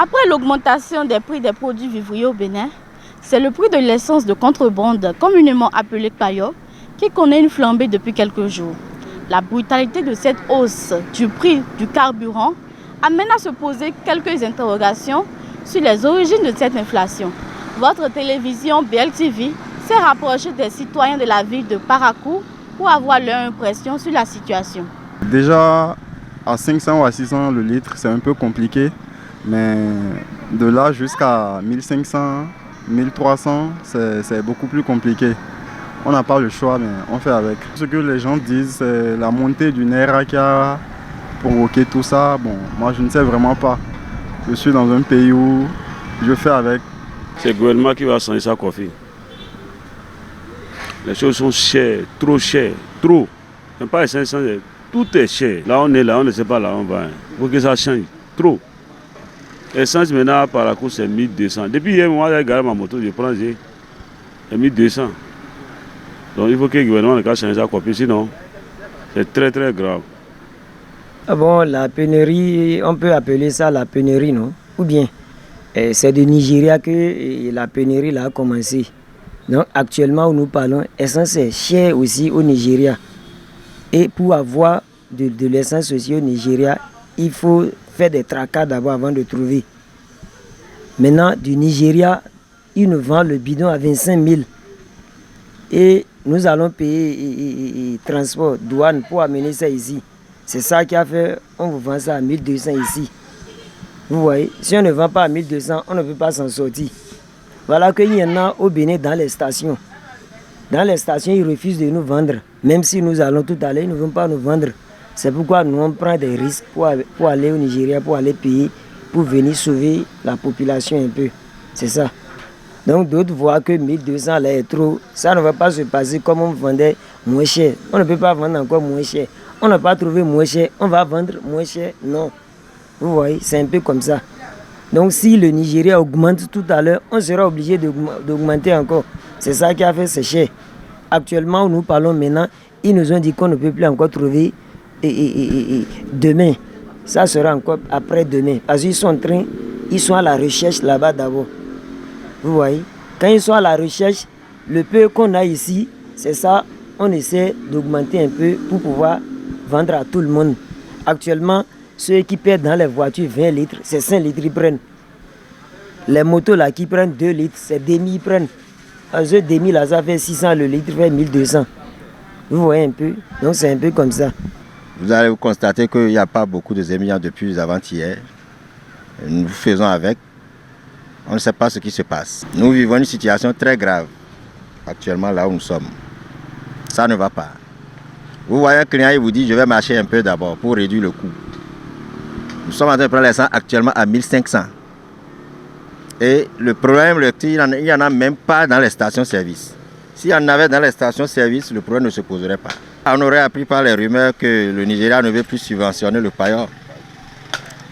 Après l'augmentation des prix des produits vivriers au Bénin, c'est le prix de l'essence de contrebande, communément appelé paillot, qui connaît une flambée depuis quelques jours. La brutalité de cette hausse du prix du carburant amène à se poser quelques interrogations sur les origines de cette inflation. Votre télévision BLTV s'est rapprochée des citoyens de la ville de Parakou pour avoir leur impression sur la situation. Déjà, à 500 ou à 600 le litre, c'est un peu compliqué. Mais de là jusqu'à 1500, 1300, c'est beaucoup plus compliqué. On n'a pas le choix, mais on fait avec. Ce que les gens disent, c'est la montée du Naira qui a provoqué tout ça. Bon, moi, je ne sais vraiment pas. Je suis dans un pays où je fais avec. C'est le gouvernement qui va changer sa coiffure. Les choses sont chères, trop chères, trop. Même pas les 500, tout est cher. Là, on est là, on ne sait pas là où on va. Il faut que ça change, trop. L'essence maintenant par la course c'est 1200. Depuis hier, moi j'ai garé ma moto, je prends, j'ai 1200. Donc il faut que le gouvernement change sa copie, sinon c'est très très grave. Ah bon, la pénurie, on peut appeler ça la pénurie, non? Ou bien, c'est de Nigeria que la pénurie là, a commencé. Donc actuellement où nous parlons, l'essence est cher aussi au Nigeria. Et pour avoir de l'essence aussi au Nigeria, il faut faire des tracas d'abord avant de trouver. Maintenant, du Nigeria, ils nous vendent le bidon à 25 000. Et nous allons payer transport, douane pour amener ça ici. C'est ça qui a fait, on vous vend ça à 1200 ici. Vous voyez, si on ne vend pas à 1200, on ne peut pas s'en sortir. Voilà qu'il y en a au Bénin dans les stations. Dans les stations, ils refusent de nous vendre. Même si nous allons tout à l'heure, ils ne vont pas nous vendre. C'est pourquoi nous, on prend des risques pour aller au Nigeria, pour aller payer, pour venir sauver la population un peu. C'est ça. Donc d'autres voient que 1200 là est trop. Ça ne va pas se passer comme on vendait moins cher. On ne peut pas vendre encore moins cher. On n'a pas trouvé moins cher, on va vendre moins cher. Non. Vous voyez, c'est un peu comme ça. Donc si le Nigeria augmente tout à l'heure, on sera obligé d'augmenter encore. C'est ça qui a fait c'est cher. Actuellement, où nous parlons maintenant, ils nous ont dit qu'on ne peut plus encore trouver demain. Ça sera encore après-demain. Parce qu'ils sont ils sont à la recherche là-bas d'abord. Vous voyez, quand ils sont à la recherche, le peu qu'on a ici, c'est ça, on essaie d'augmenter un peu pour pouvoir vendre à tout le monde. Actuellement, ceux qui perdent dans les voitures 20 litres, c'est 5 litres ils prennent. Les motos là qui prennent 2 litres, c'est demi ils prennent. Ce demi là, ça fait 600, le litre fait 1200. Vous voyez un peu, donc c'est un peu comme ça. Vous allez constater qu'il n'y a pas beaucoup de émissions depuis avant-hier. Nous faisons avec. On ne sait pas ce qui se passe. Nous vivons une situation très grave actuellement là où nous sommes. Ça ne va pas. Vous voyez un client, il vous dit je vais marcher un peu d'abord pour réduire le coût. Nous sommes en train de prendre l'essence actuellement à 1500. Et le problème, il n'y en a même pas dans les stations-service. S'il y en avait dans les stations-service, le problème ne se poserait pas. On aurait appris par les rumeurs que le Nigeria ne veut plus subventionner le paillot.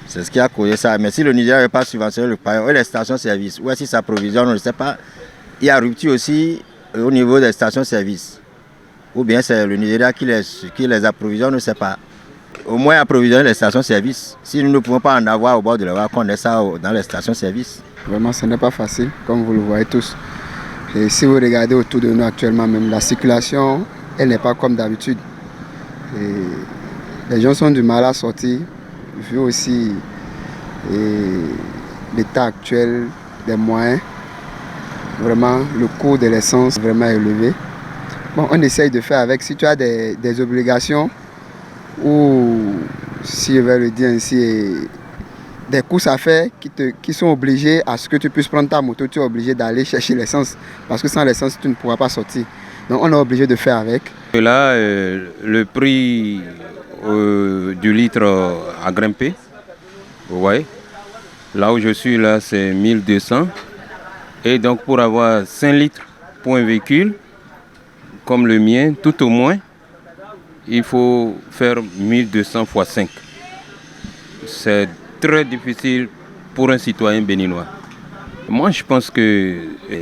C'est ce qui a causé ça. Mais si le Nigeria ne veut pas subventionner le paillot et les stations-service, ou si ça s'approvisionne, on ne sait pas. Il y a rupture aussi au niveau des stations-service. Ou bien c'est le Nigeria qui les approvisionne, on ne sait pas. Au moins approvisionner les stations-service. Si nous ne pouvons pas en avoir au bord de la voie, qu'on ait ça dans les stations-service. Vraiment, ce n'est pas facile, comme vous le voyez tous. Et si vous regardez autour de nous actuellement, même la circulation, elle n'est pas comme d'habitude. Les gens sont du mal à sortir, vu aussi l'état actuel des moyens. Vraiment, le coût de l'essence est vraiment élevé. Bon, on essaye de faire avec. Si tu as des obligations, ou si je vais le dire ainsi, des courses à faire qui sont obligés à ce que tu puisses prendre ta moto, tu es obligé d'aller chercher l'essence. Parce que sans l'essence, tu ne pourras pas sortir. Donc on est obligé de faire avec. Et là, le prix du litre a grimpé. Vous voyez, là où je suis, là, c'est 1200. Et donc pour avoir 5 litres pour un véhicule, comme le mien, tout au moins, il faut faire 1200 x 5. C'est très difficile pour un citoyen béninois. Moi, je pense que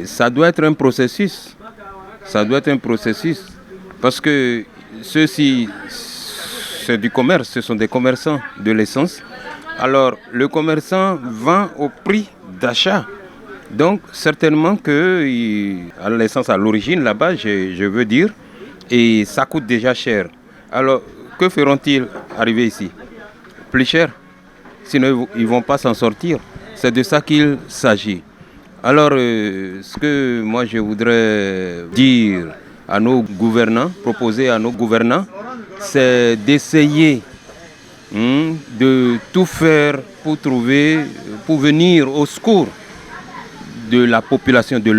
ça doit être un processus. Ça doit être un processus. Parce que ceux-ci, c'est du commerce, ce sont des commerçants de l'essence. Alors, le commerçant vend au prix d'achat. Donc, certainement que, à l'essence, à l'origine, là-bas, je veux dire, et ça coûte déjà cher. Alors, que feront-ils arriver ici? Plus cher. Sinon, ils ne vont pas s'en sortir. C'est de ça qu'il s'agit. Alors, ce que moi, je voudrais dire à nos gouvernants, proposer à nos gouvernants, c'est d'essayer de tout faire pour venir au secours de la population, de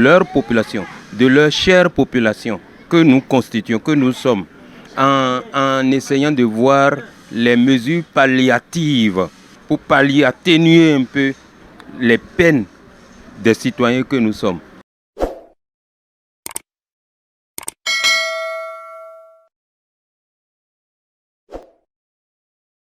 leur chère population que nous constituons, que nous sommes, en essayant de voir les mesures palliatives pour atténuer un peu les peines des citoyens que nous sommes.